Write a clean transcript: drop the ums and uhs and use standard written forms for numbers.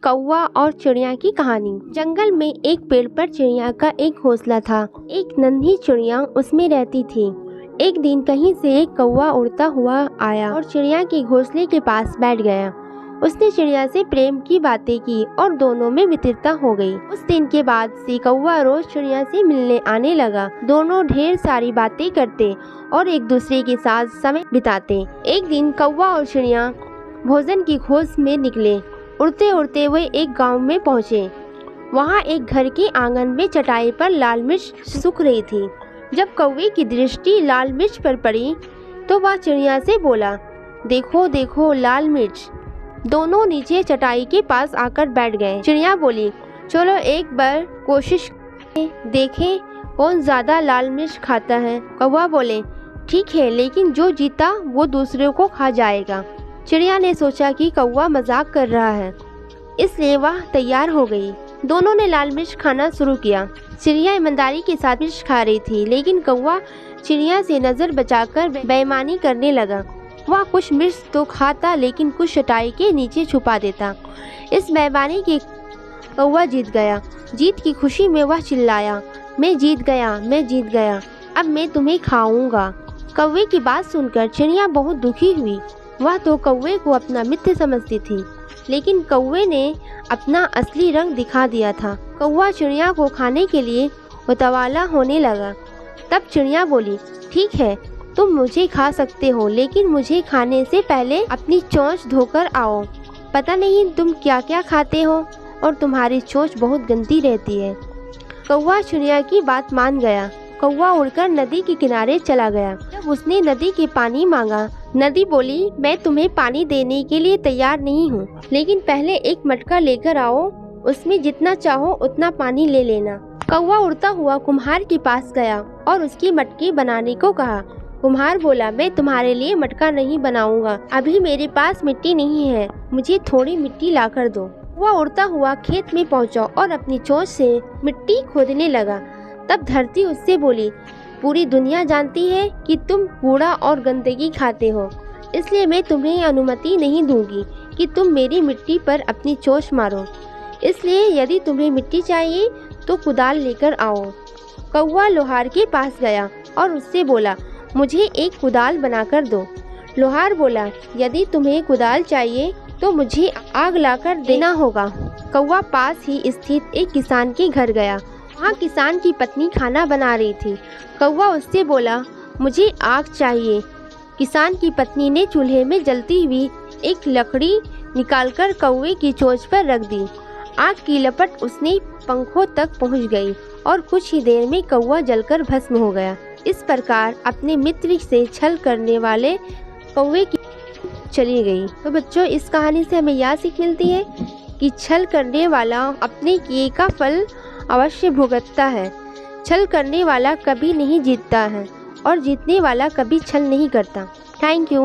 कौवा और चिड़िया की कहानी। जंगल में एक पेड़ पर चिड़िया का एक घोंसला था। एक नन्ही चिड़िया उसमें रहती थी। एक दिन कहीं से एक कौवा उड़ता हुआ आया और चिड़िया के घोंसले के पास बैठ गया। उसने चिड़िया से प्रेम की बातें की और दोनों में मित्रता हो गई। उस दिन के बाद से कौवा रोज चिड़िया से मिलने आने लगा। दोनों ढेर सारी बातें करते और एक दूसरे के साथ समय बिताते। एक दिन कौवा और चिड़िया भोजन की खोज में निकले। उड़ते उड़ते वे एक गांव में पहुंचे। वहां एक घर के आंगन में चटाई पर लाल मिर्च सूख रही थी। जब कौवे की दृष्टि लाल मिर्च पर पड़ी तो वह चिड़िया से बोला, देखो देखो लाल मिर्च। दोनों नीचे चटाई के पास आकर बैठ गए। चिड़िया बोली, चलो एक बार कोशिश देखें कौन ज्यादा लाल मिर्च खाता है। कौवा बोले, ठीक है, लेकिन जो जीता वो दूसरे को खा जाएगा। चिड़िया ने सोचा कि कौवा मजाक कर रहा है, इसलिए वह तैयार हो गई। दोनों ने लाल मिर्च खाना शुरू किया। चिड़िया ईमानदारी के साथ मिर्च खा रही थी, लेकिन कौवा चिड़िया से नजर बचाकर बेईमानी करने लगा। वह कुछ मिर्च तो खाता, लेकिन कुछ चटाई के नीचे छुपा देता। इस बेईमानी के कौवा जीत गया। जीत की खुशी में वह चिल्लाया, मैं जीत गया, मैं जीत गया, अब मैं तुम्हें खाऊंगा। कौवे की बात सुनकर चिड़िया बहुत दुखी हुई। वह तो कौवे को अपना मित्र समझती थी, लेकिन कौवे ने अपना असली रंग दिखा दिया था। कौवा चिड़िया को खाने के लिए उतावला होने लगा। तब चिड़िया बोली, ठीक है, तुम मुझे खा सकते हो, लेकिन मुझे खाने से पहले अपनी चोंच धोकर आओ। पता नहीं तुम क्या क्या खाते हो और तुम्हारी चोंच बहुत गंदी रहती है। कौवा चिड़िया की बात मान गया। कौवा उड़कर नदी के किनारे चला गया। जब उसने नदी के पानी मांगा, नदी बोली, मैं तुम्हें पानी देने के लिए तैयार नहीं हूँ, लेकिन पहले एक मटका लेकर आओ, उसमें जितना चाहो उतना पानी ले लेना। कौवा उड़ता हुआ कुम्हार के पास गया और उसकी मटकी बनाने को कहा। कुम्हार बोला, मैं तुम्हारे लिए मटका नहीं बनाऊंगा, अभी मेरे पास मिट्टी नहीं है, मुझे थोड़ी मिट्टी ला कर दो। वह उड़ता हुआ खेत में पहुंचा और अपनी चोंच से मिट्टी खोदने लगा। तब धरती उससे बोली, पूरी दुनिया जानती है कि तुम कूड़ा और गंदगी खाते हो, इसलिए मैं तुम्हें अनुमति नहीं दूंगी कि तुम मेरी मिट्टी पर अपनी चोंच मारो। इसलिए यदि तुम्हें मिट्टी चाहिए तो कुदाल लेकर आओ। कौवा लोहार के पास गया और उससे बोला, मुझे एक कुदाल बनाकर दो। लोहार बोला, यदि तुम्हें कुदाल चाहिए तो मुझे आग लाकर देना होगा। कौवा पास ही स्थित एक किसान के घर गया। वहाँ किसान की पत्नी खाना बना रही थी। कौवा उससे बोला, मुझे आग चाहिए। किसान की पत्नी ने चूल्हे में जलती हुई एक लकड़ी निकालकर कौवे की चोंच पर रख दी। आग की लपट उसने पंखों तक पहुँच गई और कुछ ही देर में कौवा जलकर भस्म हो गया। इस प्रकार अपने मित्र से छल करने वाले कौवे की चली गई। तो बच्चों, इस कहानी से हमें यह सीख मिलती है कि छल करने वाला अपने किए का फल अवश्य भुगतता है। छल करने वाला कभी नहीं जीतता है और जीतने वाला कभी छल नहीं करता। Thank you.